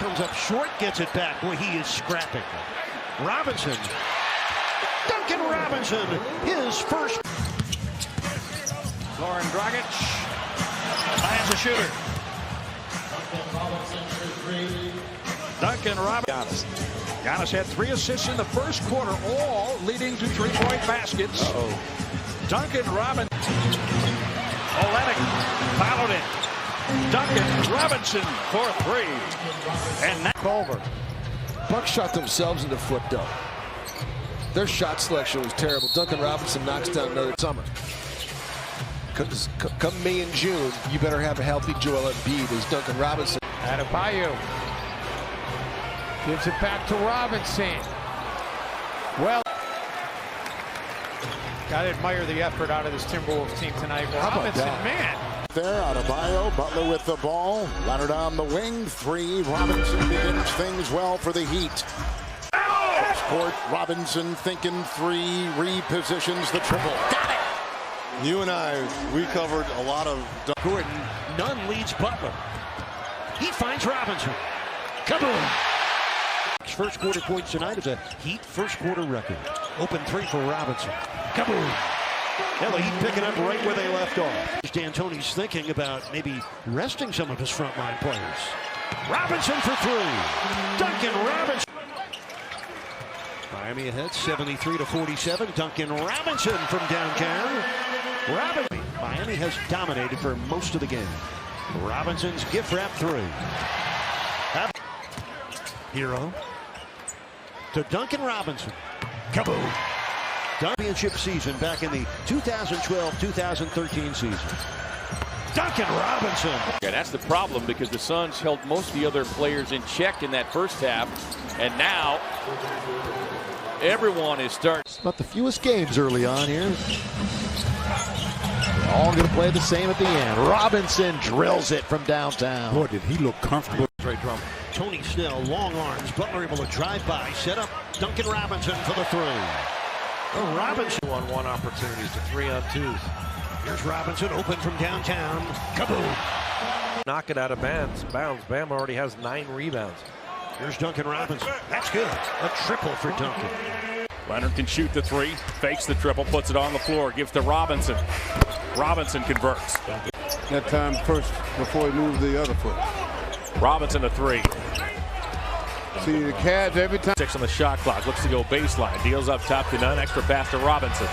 Comes up short, gets it back. Boy, he is scrapping. Robinson. Duncan Robinson, his first. Lauren Dragic finds a shooter. Duncan Robinson. Giannis had 3 assists in the first quarter, all leading to 3-point baskets. Duncan Robinson. Olenek followed it. Duncan Robinson for 3. And now Culver. Bucks shot themselves in the foot, though. Their shot selection was terrible. Duncan Robinson knocks down another summer. Come May and June, you better have a healthy Joel Embiid as Duncan Robinson. Adebayo gives it back to Robinson. Well, got to admire the effort out of this Timberwolves team tonight. Robinson, man. There, Adebayo, Butler with the ball. Leonard on the wing, 3. Robinson begins things well for the Heat. Court, Robinson thinking 3, repositions the triple. Got it! You and I, we covered a lot of... Gordon, Nunn leads Butler. He finds Robinson. Kaboom! First quarter points tonight is a Heat first quarter record. Open 3 for Robinson. Kaboom! Now the Heat picking up right where they left off. D'Antoni's thinking about maybe resting some of his frontline players. Robinson for 3. Duncan Robinson. Miami ahead 73-47. Duncan Robinson from downtown. Miami has dominated for most of the game. Robinson's gift wrap 3. Hero to Duncan Robinson. Kaboom! Championship season back in the 2012-2013 season. Duncan Robinson. Yeah, that's the problem because the Suns held most of the other players in check in that first half, and now everyone is starting. About the fewest games early on here. They're all going to play the same at the end. Robinson drills it from downtown. Boy, did he look comfortable. Straight drum. Tony Snell, long arms. Butler able to drive by, set up Duncan Robinson for the 3. Robinson on 1 opportunities to 3-on-2s. Here's Robinson open from downtown. Kaboom! Knock it out of bounds. Bam already has 9 rebounds. Here's Duncan Robinson. That's good. A triple for Duncan. Leonard can shoot the 3, fakes the triple, puts it on the floor, gives to Robinson. Robinson converts. That time first before he moved the other foot. Robinson a 3. See the Cavs every time. 6 on the shot clock. Looks to go baseline. Deals up top to Nunn. Extra pass to Robinson.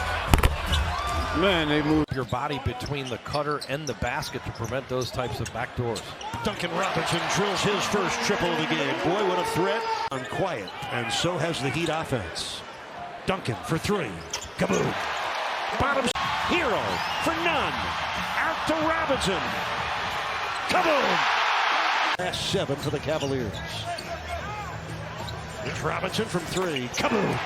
Man, they moved your body between the cutter and the basket to prevent those types of backdoors. Duncan Robinson drills his first triple of the game. Boy, what a threat. Unquiet. And so has the Heat offense. Duncan for 3. Kaboom. Bottom. Hero for Nunn. Out to Robinson. Kaboom. Last 7 for the Cavaliers. Here's Robinson from 3. Kaboom.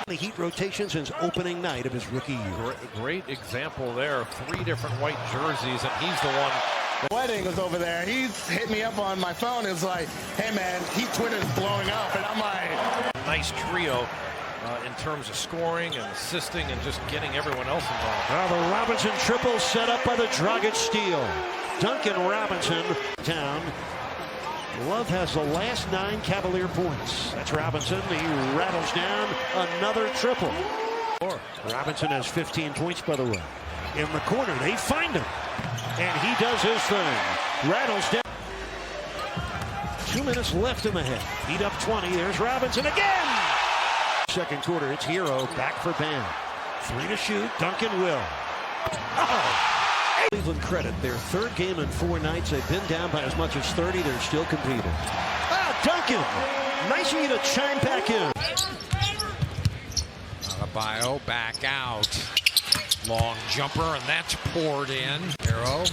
The Heat rotation since opening night of his rookie year. Great example there. 3 different white jerseys, and he's the one. Wedding was over there. He's hit me up on my phone. It's like, hey man, Heat Twitter's blowing up, and I'm like, nice trio in terms of scoring and assisting and just getting everyone else involved. Now the Robinson triple set up by the Dragic steal. Duncan Robinson down. Love has the last 9 Cavalier points. That's Robinson. He rattles down another triple. Robinson has 15 points, by the way. In the corner, they find him. And he does his thing. Rattles down. 2 minutes left in the half. Heat up 20. There's Robinson again. Second quarter, it's Hero back for Bam. 3 to shoot. Duncan will. Cleveland credit, their 3rd game in 4 nights. They've been down by as much as 30. They're still competing. Duncan! Nice of you to chime back in. Adebayo back out. Long jumper, and that's poured in. Hero.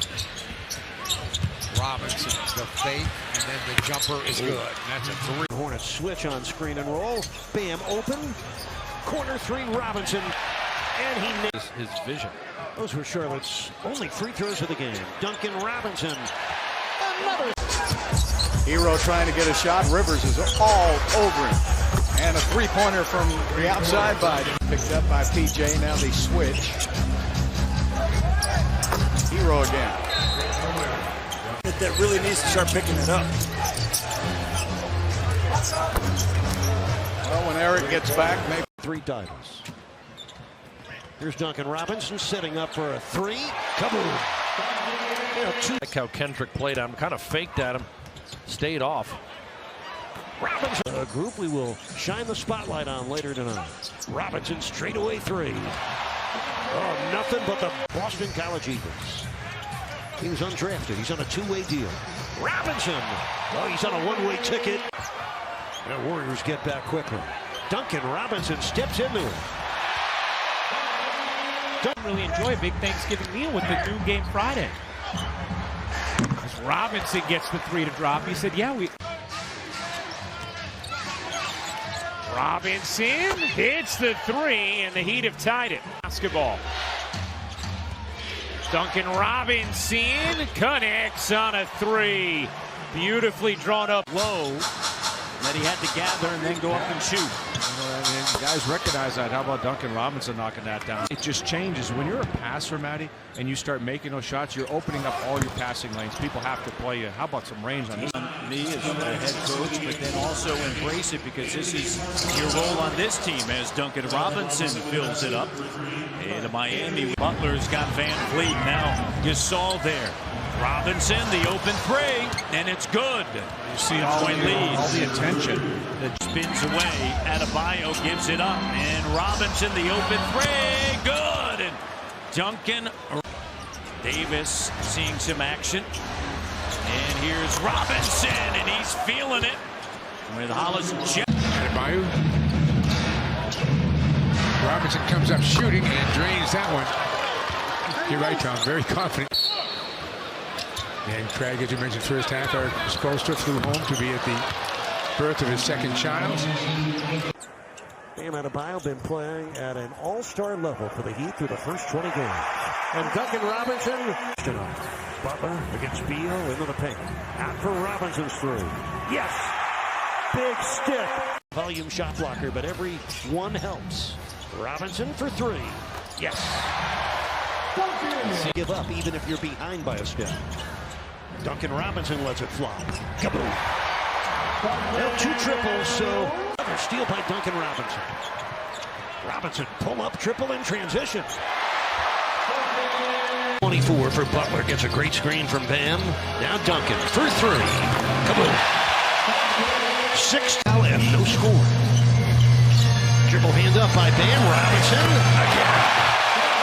Robinson, the fake, and then the jumper is good. And that's a 3. Hornets switch on screen and roll. Bam open. Corner 3, Robinson. And he nails his vision. Those were Charlotte's only free throws of the game. Duncan Robinson. Another. Hero trying to get a shot. Rivers is all over him. And a 3-pointer from the outside by picked up by PJ. Now they switch. Hero again. that really needs to start picking it up. Well, when Eric gets back, maybe 3 titles. Here's Duncan Robinson setting up for a 3. Kaboom! Like how Kendrick played on him, kind of faked at him, stayed off. Robinson, a group we will shine the spotlight on later tonight. Robinson straightaway 3. Oh, nothing but the Boston College Eagles. He was undrafted. He's on a 2-way deal. Robinson! Oh, he's on a 1-way ticket. The Warriors get back quickly. Duncan Robinson steps into it. Really enjoy a big Thanksgiving meal with the noon game Friday. As Robinson gets the 3 to drop, he said, yeah, we... Robinson hits the 3, and the Heat have tied it. Basketball. Duncan Robinson connects on a 3. Beautifully drawn up low. That he had to gather and then go up and shoot. and guys recognize that. How about Duncan Robinson knocking that down? It just changes. When you're a passer, Matty, and you start making those shots, you're opening up all your passing lanes. People have to play you. How about some range on this? Me as the head coach, but then also embrace it because this is your role on this team as Duncan Robinson fills it up. And Miami, Butler's got Van Fleet. Now Gasol there. Robinson, the open three, and it's good. You see all the attention that spins away. Adebayo gives it up, and Robinson, the open three, good. And Duncan Davis seeing some action. And here's Robinson, and he's feeling it with Hollis and Jeff. Adebayo. Robinson comes up shooting and drains that one. You're right, Tom. Very confident. And Craig, as you mentioned, first half, our Spoelstra flew home to be at the birth of his second child. Bam Adebayo been playing at an all-star level for the Heat through the first 20 games. And Duncan Robinson tonight. Butler against Beal into the paint. Out for Robinson's three. Yes! Big stick. Volume shot blocker, but every one helps. Robinson for three. Yes. Give up even if you're behind by a step. Duncan Robinson lets it fly. Kaboom. Now 2 triples, so another steal by Duncan Robinson. Robinson pull up triple in transition. 24 for Butler, gets a great screen from Bam. Now Duncan for three. Kaboom. 6 left, no score. Dribble hand up by Bam. Robinson again.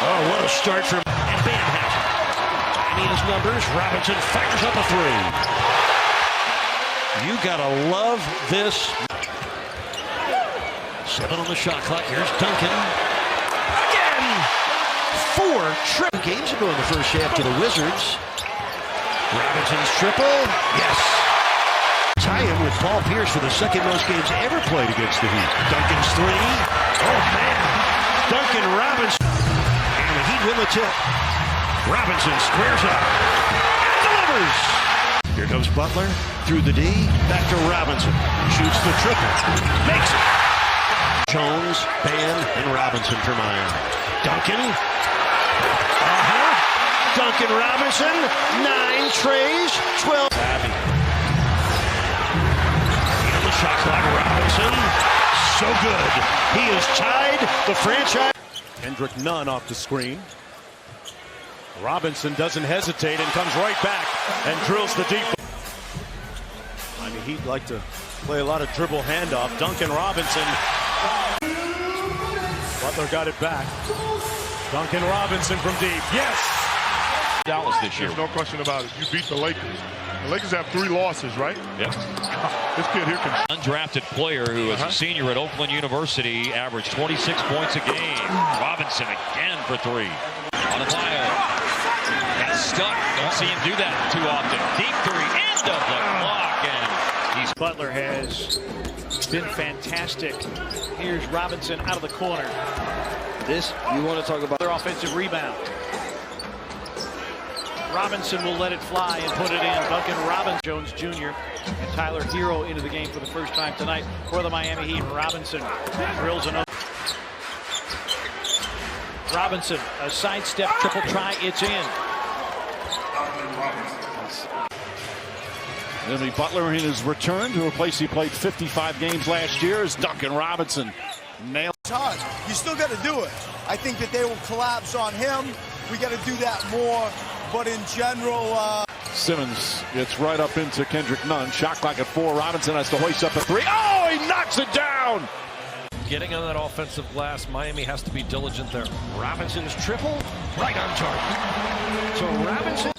Oh, what a start from, and Bam has it. He has numbers. Robinson fires up a three. You gotta love this. 7 on the shot clock. Here's Duncan. Again! 4 triple games ago in the first half to the Wizards. Robinson's triple. Yes. Tie him with Paul Pierce for the second most games ever played against the Heat. Duncan's three. Oh, man. Duncan Robinson. And the Heat win the tip. Robinson squares up and delivers. Here goes Butler through the D, back to Robinson. Shoots the triple, makes it. Jones, Bam, and Robinson for Miami. Duncan. Duncan Robinson, 9 trays, 12. Abby. On the shot clock, Robinson. So good. He has tied the franchise. Kendrick Nunn off the screen. Robinson doesn't hesitate and comes right back and drills the deep. I mean, he'd like to play a lot of dribble handoff. Duncan Robinson. Butler got it back. Duncan Robinson from deep. Yes! Dallas this year. There's no question about it. You beat the Lakers. The Lakers have 3 losses, right? Yep. This kid here can. Undrafted player who is a senior at Oakland University, averaged 26 points a game. Robinson again for 3. Adebayo. Got stuck. Don't see him do that too often. Deep 3, end of the clock, and Butler has been fantastic. Here's Robinson out of the corner. This, you want to talk about their offensive rebound. Robinson will let it fly and put it in. Duncan Robinson, Jones Jr. and Tyler Hero into the game for the first time tonight for the Miami Heat. Robinson drills another. Robinson, a sidestep triple try, it's in. Jimmy Butler in his return to a place he played 55 games last year is Duncan Robinson. Nailed. It's hard. You still got to do it. I think that they will collapse on him. We got to do that more. But in general, Simmons gets right up into Kendrick Nunn. Shot clock at 4. Robinson has to hoist up a 3. Oh, he knocks it down. Getting on that offensive glass, Miami has to be diligent there. Robinson's triple, right on target. So Robinson.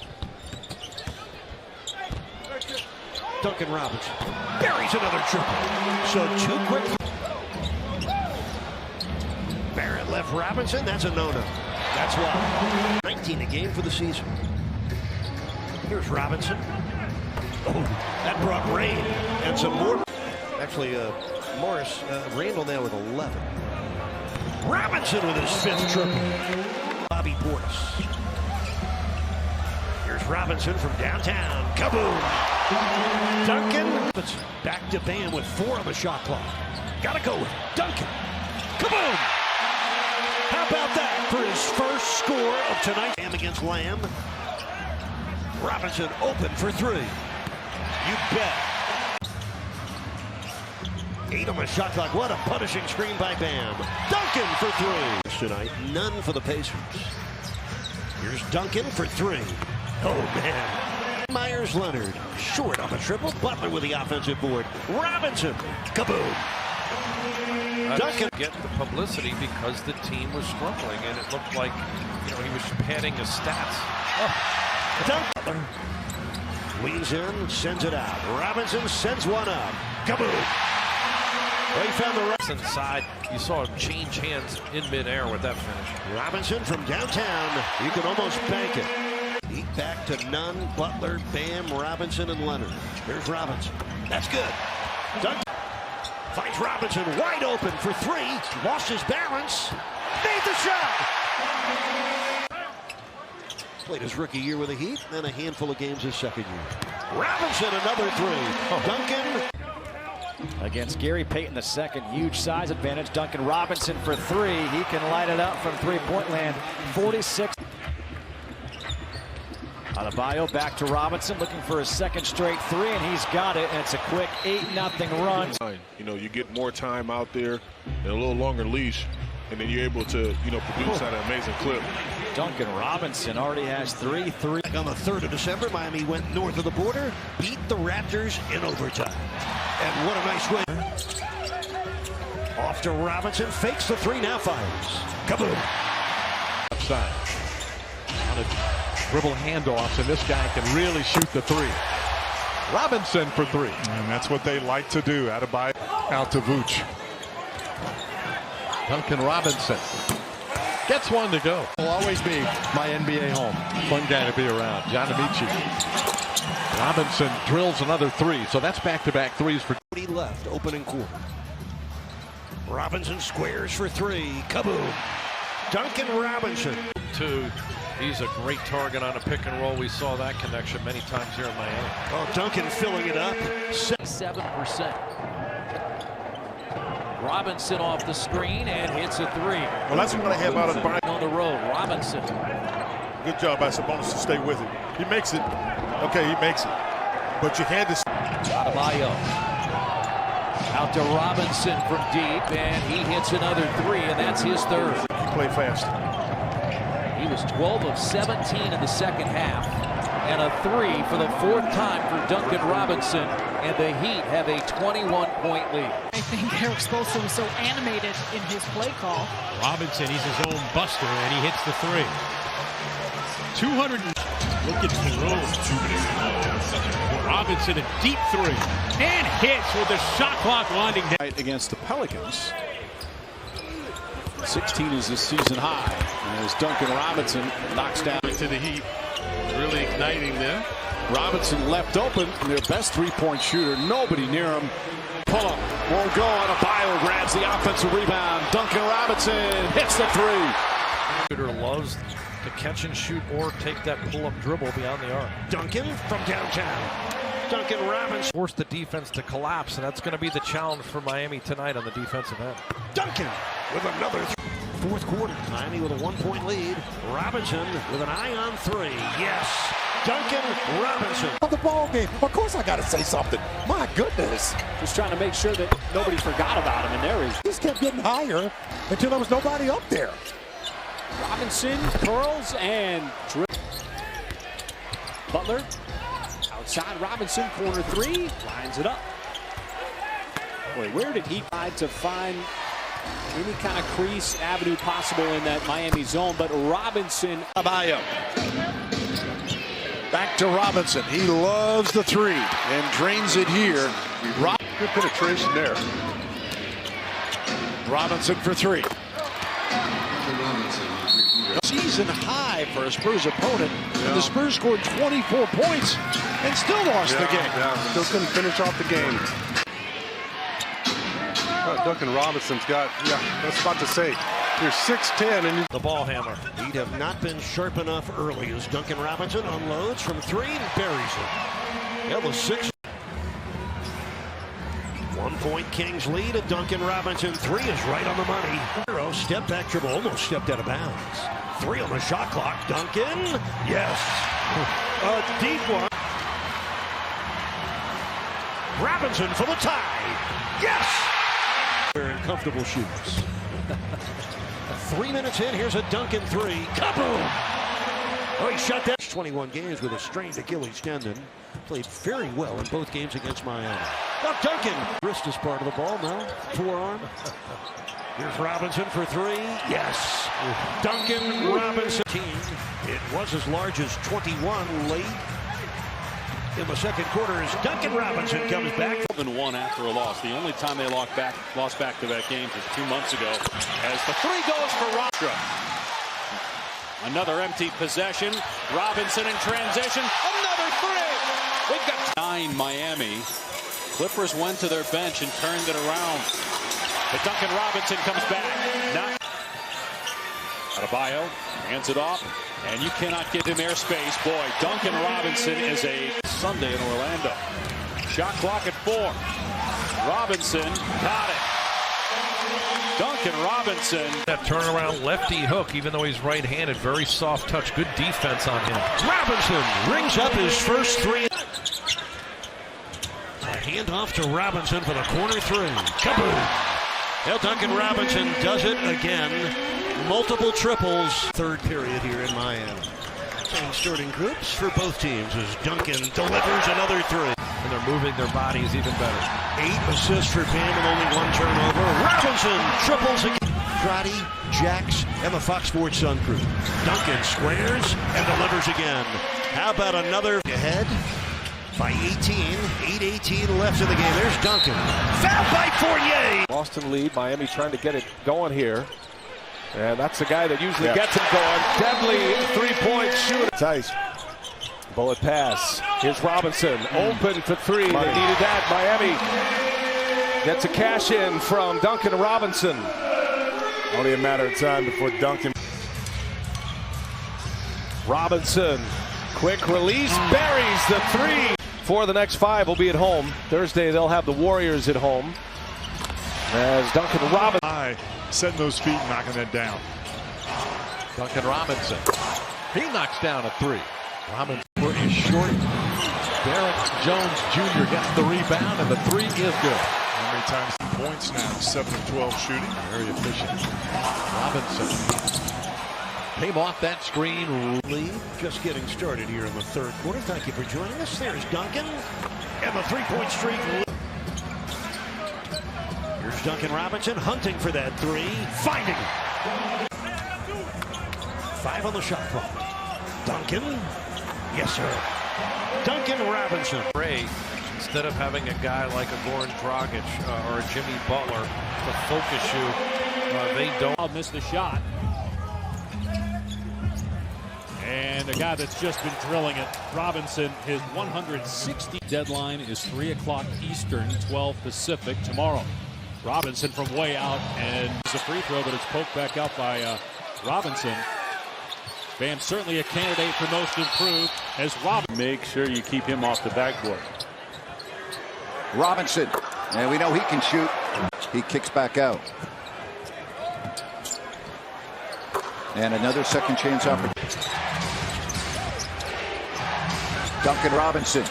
Duncan Robinson buries another triple. So 2 quick. Barrett left Robinson. That's a no-no. That's why. 19 a game for the season. Here's Robinson. Oh, that brought rain and some more. Actually, Morris, Randall now with 11. Robinson with his 5th triple. Bobby Portis. Here's Robinson from downtown. Kaboom! Duncan. Back to Bam with 4 on the shot clock. Gotta go with Duncan. Kaboom! How about that for his first score of tonight? Bam against Lamb. Robinson open for 3. You bet. 8 on the shot clock. What a punishing screen by Bam. Duncan for 3 tonight. None for the Pacers. Here's Duncan for 3. Oh, man. Myers Leonard short on the triple. Butler with the offensive board. Robinson. Kaboom. Duncan get the publicity because the team was struggling, and it looked like, you know, he was padding his stats. Duncan leans in, sends it out. Robinson sends one up. Kaboom! Well, he found the right side. You saw him change hands in midair with that finish. Robinson from downtown. You can almost bank it. Heat back to Nunn, Butler, Bam, Robinson, and Leonard. There's Robinson. That's good. Duncan finds Robinson wide open for 3. Lost his balance. Made the shot. Played his rookie year with the Heat, then a handful of games his second year. Robinson, another 3. Duncan. Against Gary Payton II, huge size advantage. Duncan Robinson for 3. He can light it up from three-point land. 46. Adebayo back to Robinson, looking for his 2nd straight 3, and he's got it. And it's a quick 8-0 run. You know, you get more time out there and a little longer leash, and then you're able to, you know, produce at an amazing clip. Duncan Robinson already has 3. On the 3rd of December, Miami went north of the border, beat the Raptors in overtime. And what a nice win. Off to Robinson, fakes the 3, now fires. Kaboom! Upside. On a dribble handoffs, and this guy can really shoot the 3. Robinson for 3. And that's what they like to do. Adebayo out to Vooch. Duncan Robinson gets one to go. Will always be my NBA home. Fun guy to be around. John Amici. Robinson drills another 3, so that's back-to-back 3s for. Left, opening quarter. Robinson squares for 3. Kaboom! Duncan Robinson. 2. He's a great target on a pick and roll. We saw that connection many times here in Miami. Oh, Duncan filling it up. 7%. Robinson off the screen and hits a 3. Well, that's what I have out of Brian on the road. Robinson. Good job by Sabonis to stay with it. He makes it. Okay, he makes it. But you had to. Adebayo. Out to Robinson from deep, and he hits another 3, and that's his 3rd. He played fast. He was 12 of 17 in the 2nd half, and a 3 for the 4th time for Duncan Robinson, and the Heat have a 21-point lead. I think Eric Spoelstra was so animated in his play call. Robinson, he's his own buster, and he hits the 3. 200. Look at Jerome. Robinson, a deep 3, and hits with the shot clock winding down. Against the Pelicans. 16 is his season high. As Duncan Robinson knocks down to the Heat. Really igniting there. Robinson left open. Their best 3-point shooter. Nobody near him. Pull-up. Won't go. Adebayo grabs the offensive rebound. Duncan Robinson hits the 3. Shooter loves to catch and shoot or take that pull-up dribble beyond the arc. Duncan from downtown. Duncan Robinson. Force the defense to collapse, and that's going to be the challenge for Miami tonight on the defensive end. Duncan with another 4th quarter. Miami with a 1-point lead. Robinson with an eye on 3. Yes. Duncan Robinson. Of the ball game. Of course I got to say something. My goodness. Just trying to make sure that nobody forgot about him, and there he is. Just kept getting higher until there was nobody up there. Robinson curls and dribbles. Butler outside. Robinson, corner three, lines it up. Boy, where did he try to find any kind of crease avenue possible in that Miami zone? But Robinson. Abayo. Back to Robinson. He loves the three and drains it here. Good penetration there. Robinson for three. Season high for a Spurs opponent. And the Spurs scored 24 points and still lost the game. Yeah, still couldn't finish off the game. Duncan Robinson's got, I was about to say, you're 6'10", and the ball handler. He'd have not been sharp enough early as Duncan Robinson unloads from three and buries it. That was 6. 1 point Kings lead. A Duncan Robinson three is right on the money. Hero step back dribble, almost stepped out of bounds. Three on the shot clock. Duncan, yes. A deep one. Robinson for the tie. Yes. Wearing comfortable shoes. 3 minutes in, here's a Duncan three. Kaboom! Oh, he shut that. 21 games with a strained Achilles tendon. Played very well in both games against Miami. Now Duncan. Wrist is part of the ball, no? Forearm. Here's Robinson for three. Yes. Duncan Robinson. It was as large as 21 late in the second quarter as Duncan Robinson comes back. Than one after a loss. The only time they lost back-to-back games was 2 months ago. As the three goes for Robinson. Another empty possession. Robinson in transition. Another three. We've got 9 Miami. Clippers went to their bench and turned it around. But Duncan Robinson comes back. Not Adebayo hands it off, and you cannot give him airspace. Boy, Duncan Robinson is a Sunday in Orlando. Shot clock at 4. Robinson got it. Duncan Robinson. That turnaround lefty hook, even though he's right-handed, very soft touch. Good defense on him. Robinson rings up his first three. A handoff to Robinson for the corner three. Kaboom! Now Duncan Robinson does it again. Multiple triples. Third period here in Miami. Same starting groups for both teams as Duncan delivers another three. And they're moving their bodies even better. 8 assists for Bam and only 1 turnover. Robinson triples again. Crotty, Jax, and the Fox Sports Sun crew. Duncan squares and delivers again. How about another ahead by 18. 8:18 left in the game. There's Duncan. Fouled by Fournier. Boston lead. Miami trying to get it going here. And that's the guy that usually gets it going. Deadly three-point shooter. Tice. Bullet pass. Here's Robinson. Open for three. They needed that. Miami gets a cash in from Duncan Robinson. Only a matter of time before Duncan. Robinson. Quick release. Buries the three. For the next 5 will be at home. Thursday they'll have the Warriors at home. As Duncan Robinson. Setting those feet and knocking that down. Duncan Robinson. He knocks down a three. Robinson is short. Derek Jones Jr. gets the rebound, and the three is good. How many times points now? 7 of 12 shooting. Very efficient. Robinson came off that screen. Lead just getting started here in the third quarter. Thank you for joining us. There's Duncan. And the three-point streak. Here's Duncan Robinson hunting for that three. Finding it. 5 on the shot clock. Duncan. Yes, sir. Duncan Robinson. Ray, instead of having a guy like a Goran Dragic or a Jimmy Butler to focus you, they don't. I'll miss the shot. And a guy that's just been drilling it, Robinson, his 160 deadline is 3 o'clock Eastern, 12 Pacific tomorrow. Robinson from way out, and it's a free throw, but it's poked back out by Robinson. Bam certainly a candidate for most improved as Robinson. Make sure you keep him off the backboard. Robinson, and we know he can shoot. He kicks back out. And another second chance opportunity. Duncan Robinson.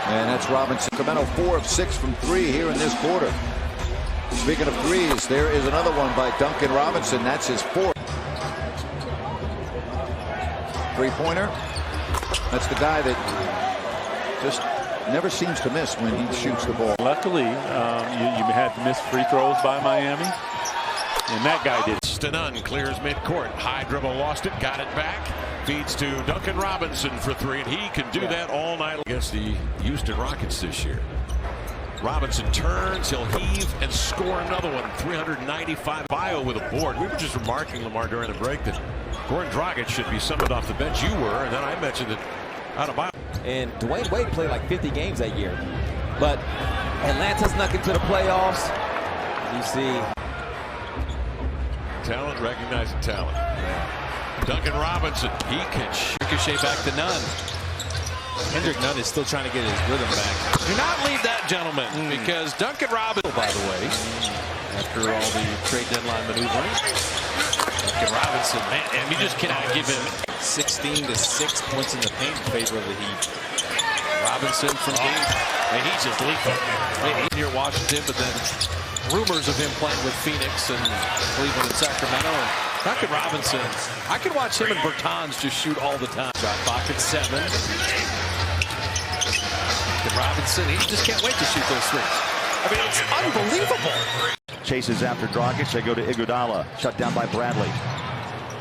And that's Robinson. Sacramento 4 of 6 from 3 here in this quarter. Speaking of threes, there is another one by Duncan Robinson. That's his 4th. Three-pointer. That's the guy that just never seems to miss when he shoots the ball. Luckily, you had missed free throws by Miami, and that guy did. To none, clears midcourt. High dribble, lost it, got it back. Feeds to Duncan Robinson for 3, and he can do that all night against the Houston Rockets this year. Robinson turns, he'll heave and score another one. 395. Bio with a board. We were just remarking, Lamar, during the break that Goran Dragic should be summoned off the bench. You were, and then I mentioned that out of Bio. And Dwayne Wade played like 50 games that year. But Atlanta snuck into the playoffs. You see. Talent, recognizing talent. Duncan Robinson, he can ricochet back to Nunn. Kendrick Nunn is still trying to get his rhythm back. Do not leave that, gentlemen, because Duncan Robinson, by the way, after all the trade deadline maneuvering. Duncan Robinson, man, and you just cannot give him 16 to 6 points in the paint in favor of the Heat. Robinson from deep, and he's just lethal. He's here at Washington, but then rumors of him playing with Phoenix and Cleveland and Sacramento. And Duncan Robinson, I could watch him and Bertans just shoot all the time. Shot clock at 7. Duncan Robinson, he just can't wait to shoot those threes. I mean, it's unbelievable. Chases after Dragic. They go to Iguodala. Shut down by Bradley.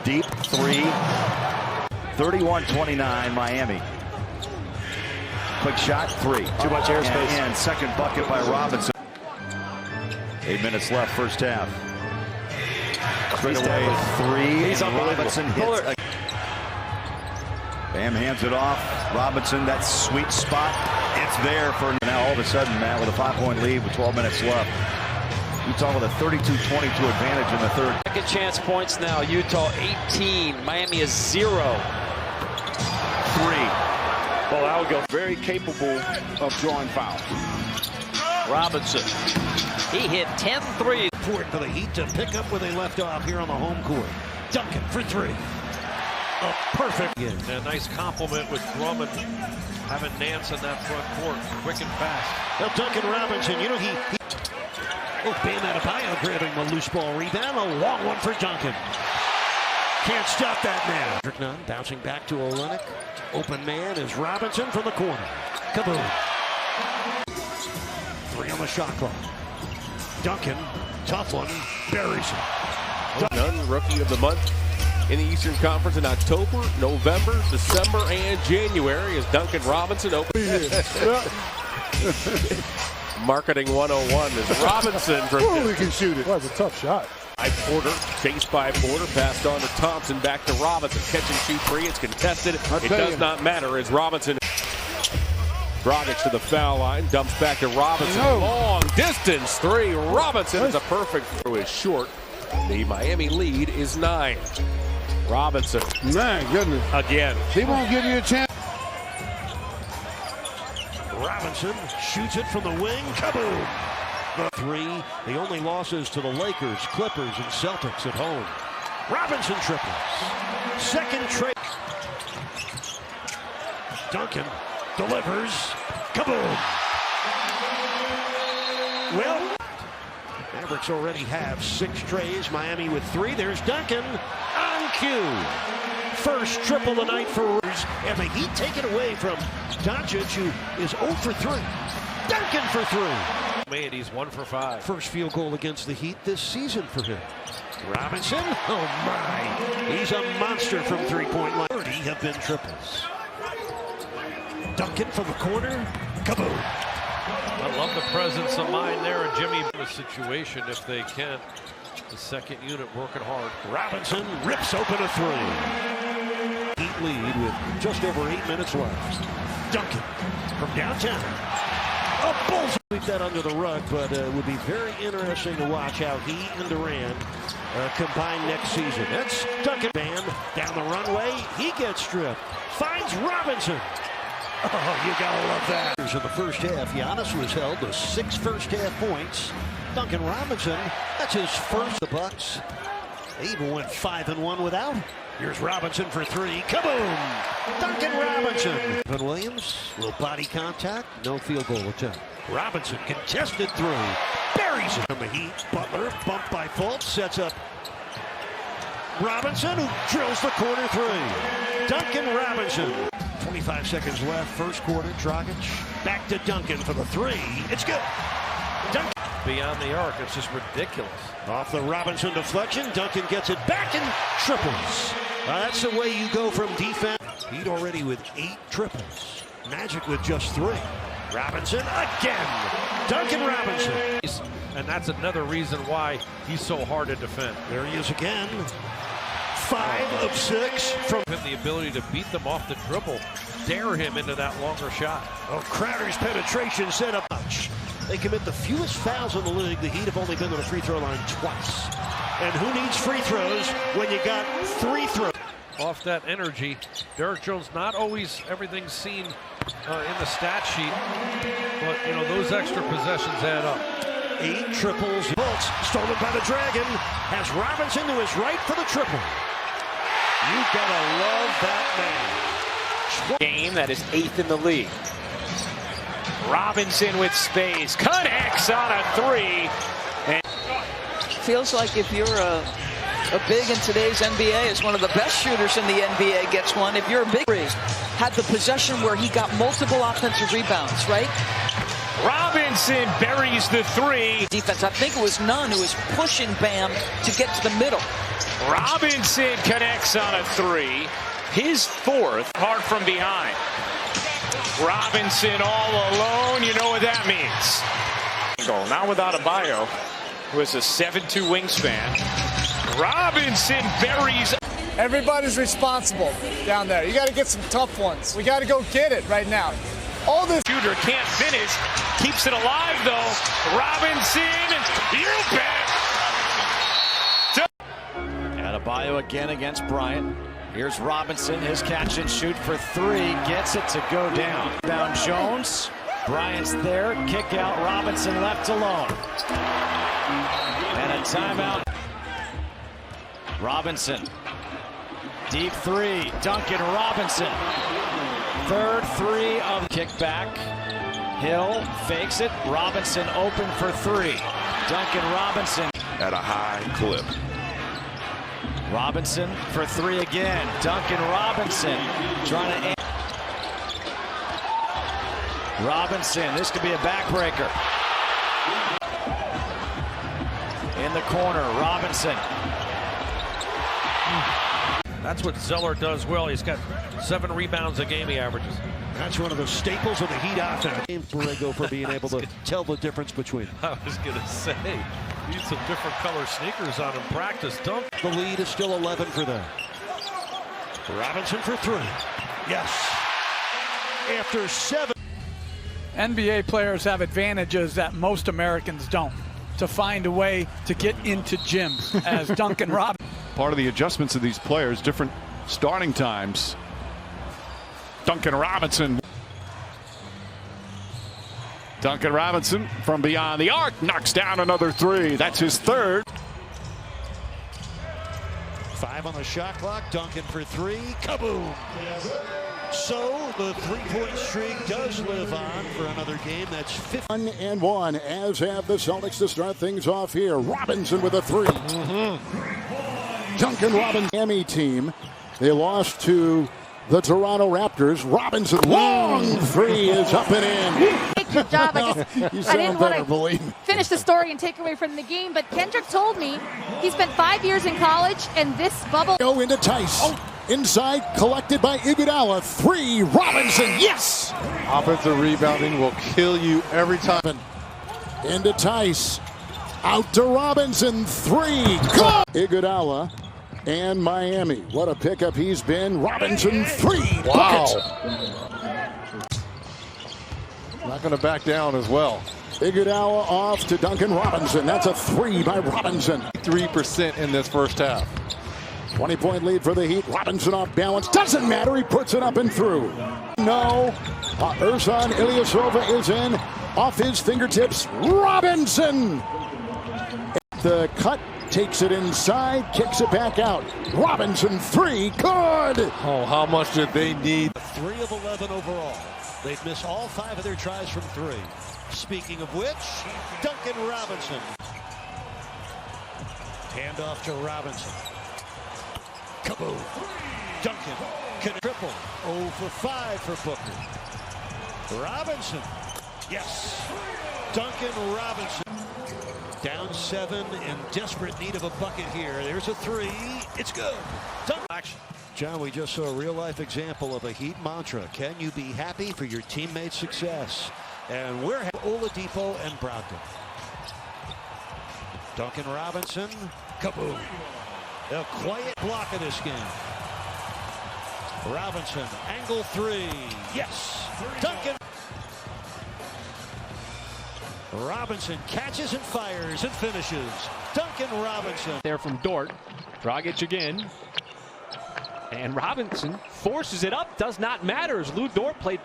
Deep 3. 31-29 Miami. Quick shot, 3. Too much airspace. And second bucket by Robinson. 8 minutes left, first half. Straight away, 3. He's Robinson hits. Bam hands it off. Robinson, that sweet spot. It's there for now. All of a sudden, Matt, with a 5-point lead with 12 minutes left. Utah with a 32-22 advantage in the third. Second chance points now. Utah 18. Miami is 0. 3. Well, that would go very capable of drawing fouls. Robinson. He hit 10 threes. Important for the Heat to pick up where they left off here on the home court. Duncan for 3. A perfect. Yeah, a nice compliment with Drummond having Nance in that front court, quick and fast. Now Duncan Robinson, you know he Bam Adebayo grabbing the loose ball rebound. A long one for Duncan. Can't stop that man. Nunn bouncing back to Olenek. Open man is Robinson from the corner. Kaboom. 3 on the shot clock. Duncan, tough one, buries him. Nunn, rookie of the month in the Eastern Conference in October, November, December, and January as Duncan Robinson opens. Marketing 101 is Robinson from he can shoot it. Well, it's a tough shot. By Porter, chased by Porter, passed on to Thompson, back to Robinson. Catch and shoot 3, it's contested. It does not matter as Robinson. Dragic to the foul line, dumps back to Robinson. Long distance 3. Robinson is a perfect throw, is short. The Miami lead is 9. Robinson. My goodness. Again. He won't give you a chance. Robinson shoots it from the wing. Kaboom! The 3. The only losses to the Lakers, Clippers, and Celtics at home. Robinson triples. Second trade. Duncan delivers. Kaboom! Well, Mavericks already have 6 trays. Miami with 3. There's Duncan on cue. First triple tonight for Warriors, and the Heat take it away from Doncic, who is 0 for 3. Duncan for 3. Man, he's 1 for 5. First field goal against the Heat this season for him. Robinson, oh my, he's a monster from three-point line. 30 have been triples. Duncan from the corner, kaboom. I love the presence of mind there, and Jimmy in the situation if they can. The second unit working hard. Robinson rips open a 3. Heat lead with just over 8 minutes left. Duncan from downtown. A bullseye. Sweep that under the rug, but it would be very interesting to watch how he and Durant combine next season. That's Duncan. Bam down the runway. He gets stripped. Finds Robinson. Oh, you gotta love that. In the first half, Giannis was held to 6 first half points. Duncan Robinson, that's his first. The Bucks They even went 5-1 without. Here's Robinson for three. Kaboom! Duncan Robinson. Evan Williams, little body contact, no field goal attempt. Robinson contested through. Buries it from the Heat. Butler bumped by Fultz, sets up Robinson, who drills the corner three. Duncan Robinson. 25 seconds left, first quarter. Dragic back to Duncan for the three. It's good. Duncan. Beyond the arc, it's just ridiculous. Off the Robinson deflection, Duncan gets it back and triples. That's the way you go from defense. Heat already with 8 triples. Magic with just 3. Robinson again. Duncan Robinson. And that's another reason why he's so hard to defend. There he is again. 5 of 6 from him, the ability to beat them off the dribble, dare him into that longer shot. Oh, Crowder's penetration set up much. They commit the fewest fouls in the league. The Heat have only been to the free throw line twice. And who needs free throws when you got 3 throws? Off that energy, Derrick Jones, not always everything's seen in the stat sheet, but you know, those extra possessions add up. 8 triples. Fultz, stolen by the Dragon, has Robinson to his right for the triple. You gotta love that man. Game that is 8th in the league. Robinson with space, connects on a 3. And feels like if you're a big in today's NBA, is one of the best shooters in the NBA, gets one. If you're a big, had the possession where he got multiple offensive rebounds, right? Robinson buries the 3. Defense, I think it was Nunn who was pushing Bam to get to the middle. Robinson connects on a 3. His 4th, hard from behind. Robinson all alone, you know what that means. Now without a bio, who has a 7'2" wingspan. Robinson buries. Everybody's responsible down there. You got to get some tough ones. We got to go get it right now. All this shooter can't finish. Keeps it alive, though. Robinson, you bet. Adebayo again against Bryant. Here's Robinson, his catch and shoot for 3. Gets it to go down. Down Jones. Bryant's there. Kick out. Robinson left alone. And a timeout. Robinson. Deep 3. Duncan Robinson. 3rd 3 of kickback. Hill fakes it. Robinson open for 3. Duncan Robinson. At a high clip. Robinson for 3 again. Duncan Robinson trying to. Robinson, this could be a backbreaker. In the corner, Robinson. That's what Zeller does well. He's got 7 rebounds a game he averages. That's one of the staples of the Heat offense. Borrego for being able to tell the difference between. I was going to say, need some different color sneakers on in practice. Dunk. The lead is still 11 for them. Robinson for 3. Yes. After 7. NBA players have advantages that most Americans don't. To find a way to get into gyms, as Duncan Robinson. Part of the adjustments of these players, different starting times. Duncan Robinson. Duncan Robinson from beyond the arc knocks down another 3. That's his 3rd. 5 on the shot clock. Duncan for 3. Kaboom! So the 3-point streak does live on for another game. That's 1-1, as have the Celtics to start things off here. Robinson with a 3. Duncan Robinson, Miami team. They lost to the Toronto Raptors. Robinson, long 3 is up and in. Good job. I didn't want to finish the story and take away from the game, but Kendrick told me he spent 5 years in college, and this bubble. Go into Tice. Inside, collected by Iguodala. 3, Robinson, yes! Offensive rebounding will kill you every time. Into Tice. Out to Robinson, 3, go! Iguodala and Miami. What a pickup he's been. Robinson, 3, wow. Bucket. Not going to back down as well. Iguodala off to Duncan Robinson. That's a 3 by Robinson. 3% in this first half. 20-point lead for the Heat. Robinson off balance. Doesn't matter. He puts it up and through. No. Ersan Ilyasova is in. Off his fingertips. Robinson. The cut takes it inside, kicks it back out. Robinson, three, good! Oh, how much did they need? 3 of 11 overall. They've missed all 5 of their tries from 3. Speaking of which, Duncan Robinson. Handoff to Robinson. Kaboom. Duncan can triple. 0 for 5 for Booker. Robinson. Yes. Duncan Robinson. Down 7 in desperate need of a bucket here. There's a 3. It's good. Action. John, we just saw a real-life example of a Heat mantra. Can you be happy for your teammates' success? And we're Oladipo and Brogdon. Duncan Robinson. Kaboom. A quiet block of this game. Robinson, angle 3. Yes. Duncan. Robinson catches and fires and finishes. Duncan Robinson. There from Dort. Dragic again. And Robinson forces it up. Does not matter as Lou Dort played.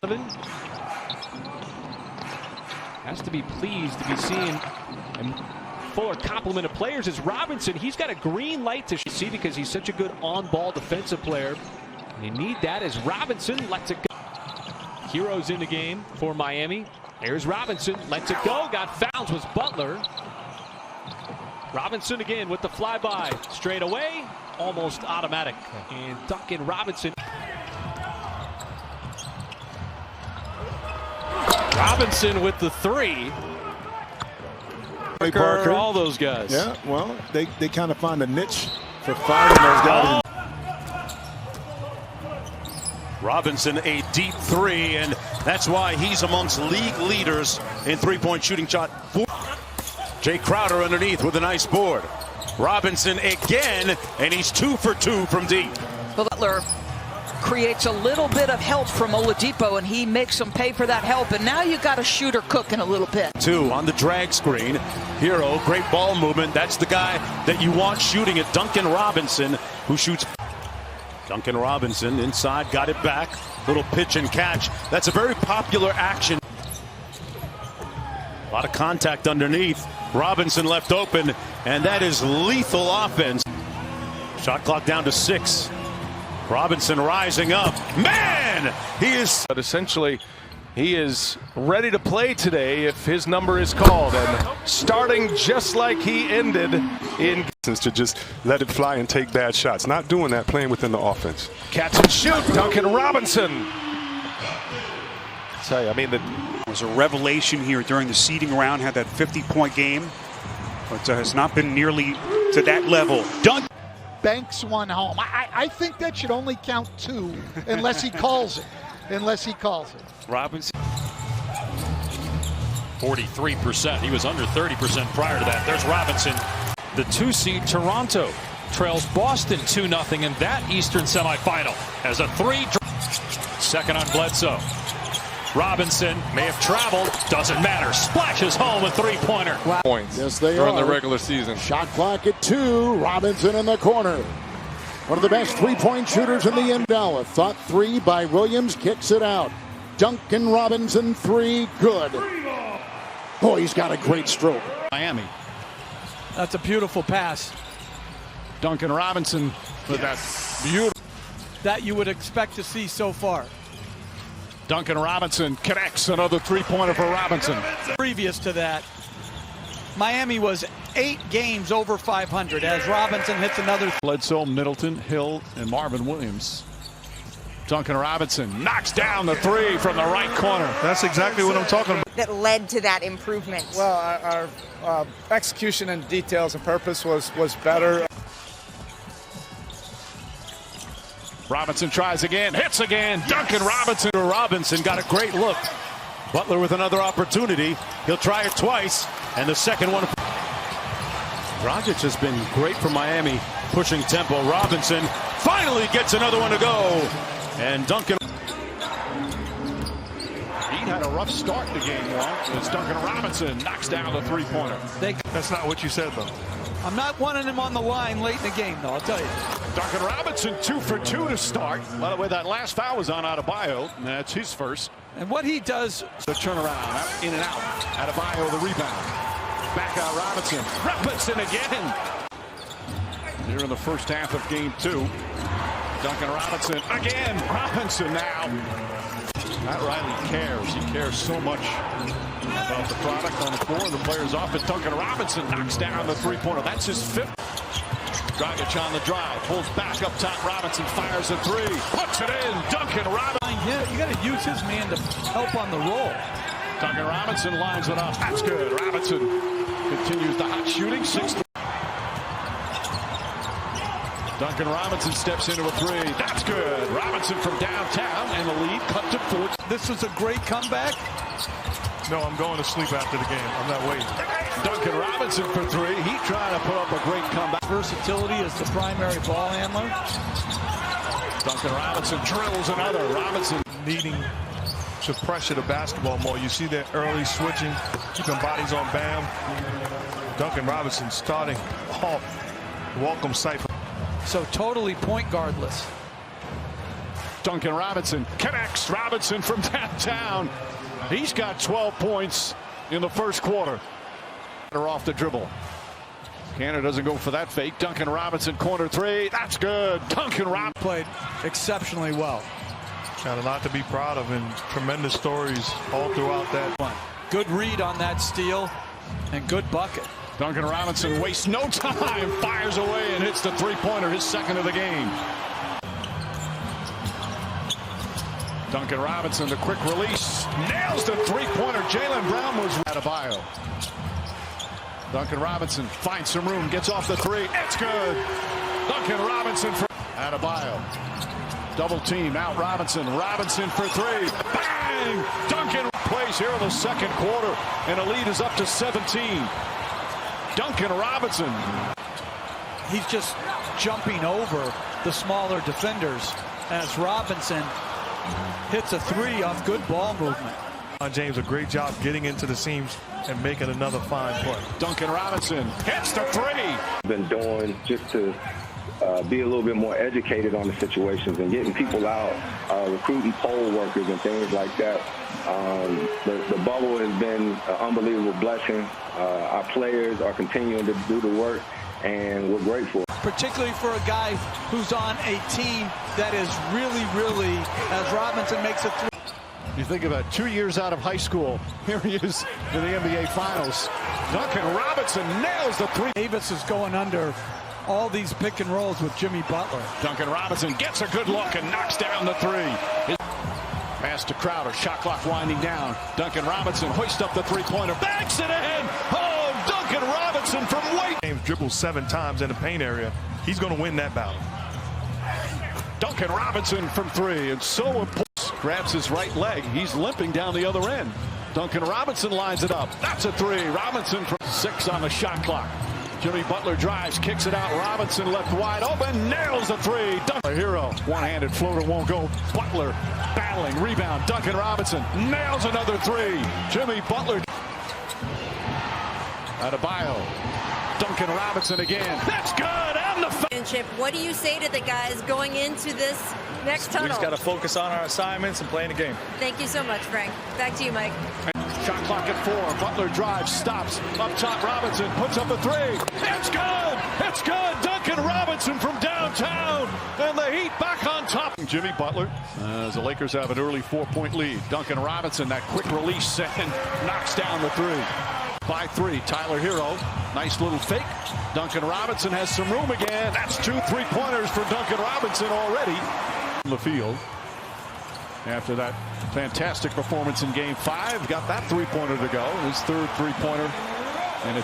Has to be pleased to be seeing a fuller complement of players as Robinson. He's got a green light to see because he's such a good on-ball defensive player. And you need that as Robinson lets it go. Heroes in the game for Miami. There's Robinson, lets it go, got fouls, was Butler. Robinson again with the flyby, straight away, almost automatic. And Duncan Robinson. Robinson with the 3. Parker, all those guys. Yeah, well, they kind of find a niche for finding those guys. Robinson, a deep 3, and that's why he's amongst league leaders in three-point shooting shot. Jay Crowder underneath with a nice board. Robinson again, and he's 2 for 2 from deep. Butler creates a little bit of help from Oladipo, and he makes him pay for that help. And now you got a shooter cooking a little bit. 2 on the drag screen. Hero, great ball movement. That's the guy that you want shooting it. Duncan Robinson, who shoots. Duncan Robinson inside, got it back. Little pitch and catch. That's a very popular action. A lot of contact underneath. Robinson left open, and that is lethal offense. Shot clock down to 6. Robinson rising up. Man, he is. But essentially, he is ready to play today if his number is called, and starting just like he ended in. To just let it fly and take bad shots. Not doing that, playing within the offense. Catch and shoot, Duncan Robinson. Tell you, I mean, it was a revelation here during the seeding round, had that 50-point game, but has not been nearly to that level. Duncan banks one home. I think that should only count 2 unless he calls it. Robinson. 43%. He was under 30% prior to that. There's Robinson. The 2 seed Toronto trails Boston 2-0 in that Eastern semifinal as a 3. Second on Bledsoe. Robinson may have traveled. Doesn't matter. Splashes home a 3-pointer. Points. Yes, they during are. the regular season. Shot clock at 2. Robinson in the corner. One of the best 3-point shooters in the NBA. A thought 3 by Williams. Kicks it out. Duncan Robinson, 3. Good. Boy, he's got a great stroke. Miami. That's a beautiful pass. Duncan Robinson with that beautiful. That you would expect to see so far. Duncan Robinson connects, another 3-pointer for Robinson. Previous to that, Miami was 8 games over 500 as Robinson hits another. Bledsoe, Middleton, Hill, and Marvin Williams. Duncan Robinson knocks down the 3 from the right corner. That's exactly what I'm talking about. That led to that improvement. Well, our execution and details and purpose was better. Robinson tries again, hits again. Duncan Robinson got a great look. Butler with another opportunity. He'll try it twice, and the second one. Dragic has been great for Miami, pushing tempo. Robinson finally gets another one to go. And Duncan. He had a rough start in the game, as Duncan Robinson knocks down the 3-pointer. That's not what you said, though. I'm not wanting him on the line late in the game, though, I'll tell you. Duncan Robinson 2 for 2 to start. By the way, that last foul was on Adebayo, and that's his first. And what he does. The turnaround, in and out. Adebayo the rebound. Back out Robinson. Robinson again. here in the first half of game 2. Duncan Robinson again. Robinson now. Matt Riley cares. He cares so much about the product on the floor. The players off it. Duncan Robinson knocks down the three-pointer. That's his 5th. Dragic on the drive. Pulls back up top. Robinson fires a 3. Puts it in. Duncan Robinson. You got to use his man to help on the roll. Duncan Robinson lines it up. That's good. Robinson continues the hot shooting. 6. Duncan Robinson steps into a 3. That's good. Robinson from downtown, and the lead cut to 4. This is a great comeback. No, I'm going to sleep after the game. I'm not waiting. Duncan Robinson for 3. He trying to put up a great comeback. Versatility is the primary ball handler. Duncan Robinson drills another. Robinson needing to pressure the basketball more. You see that early switching, keeping bodies on Bam. Duncan Robinson starting off. Welcome sight. So totally point guardless. Duncan Robinson connects. Robinson from downtown. He's got 12 points in the first quarter. Off the dribble. Canada doesn't go for that fake. Duncan Robinson corner 3. That's good. Duncan Robinson played exceptionally well. Got a lot to be proud of and tremendous stories all throughout that. Good read on that steal and good bucket. Duncan Robinson wastes no time, fires away and hits the three-pointer, his 2nd of the game. Duncan Robinson, the quick release, nails the three-pointer. Jaylen Brown was Adebayo. Duncan Robinson finds some room, gets off the 3. It's good. Duncan Robinson for Adebayo. Double team, out Robinson. Robinson for 3. Bang! Duncan plays here in the 2nd quarter, and the lead is up to 17. Duncan Robinson. He's just jumping over the smaller defenders as Robinson hits a 3 off good ball movement. James, a great job getting into the seams and making another fine play. Duncan Robinson hits the 3. Been doing just to be a little bit more educated on the situations and getting people out, recruiting poll workers and things like that. The bubble has been an unbelievable blessing. Our players are continuing to do the work, and we're grateful. Particularly for a guy who's on a team that is really, as Robinson makes a 3. You think about 2 years out of high school. Here he is in the NBA Finals. Duncan Robinson nails the 3. Davis is going under all these pick and rolls with Jimmy Butler. Duncan Robinson gets a good look and knocks down the 3. Pass to Crowder. Shot clock winding down. Duncan Robinson hoists up the three-pointer. Banks it in. Oh, Duncan Robinson from way. James dribbles 7 times in the paint area. He's going to win that battle. Duncan Robinson from 3, and so important. Grabs his right leg. He's limping down the other end. Duncan Robinson lines it up. That's a 3. Robinson from 6 on the shot clock. Jimmy Butler drives, kicks it out. Robinson left wide open, nails the 3. A hero. One-handed floater won't go. Butler battling, rebound. Duncan Robinson nails another 3. Jimmy Butler. Adebayo. Duncan Robinson again. That's good. And the championship. What do you say to the guys going into this next tunnel? We just got to focus on our assignments and playing the game. Thank you so much, Frank. Back to you, Mike. Shot clock at 4. Butler drives, stops. Up top, Robinson puts up a 3. It's good. It's good. Duncan Robinson from downtown, and the Heat back on top. Jimmy Butler, as the Lakers have an early 4-point lead. Duncan Robinson, that quick release and knocks down the 3. By 3, Tyler Hero. Nice little fake. Duncan Robinson has some room again. That's 2 3-pointers for Duncan Robinson already in the field. After that fantastic performance in Game 5, got that 3-pointer to go. His 3rd 3-pointer. And it's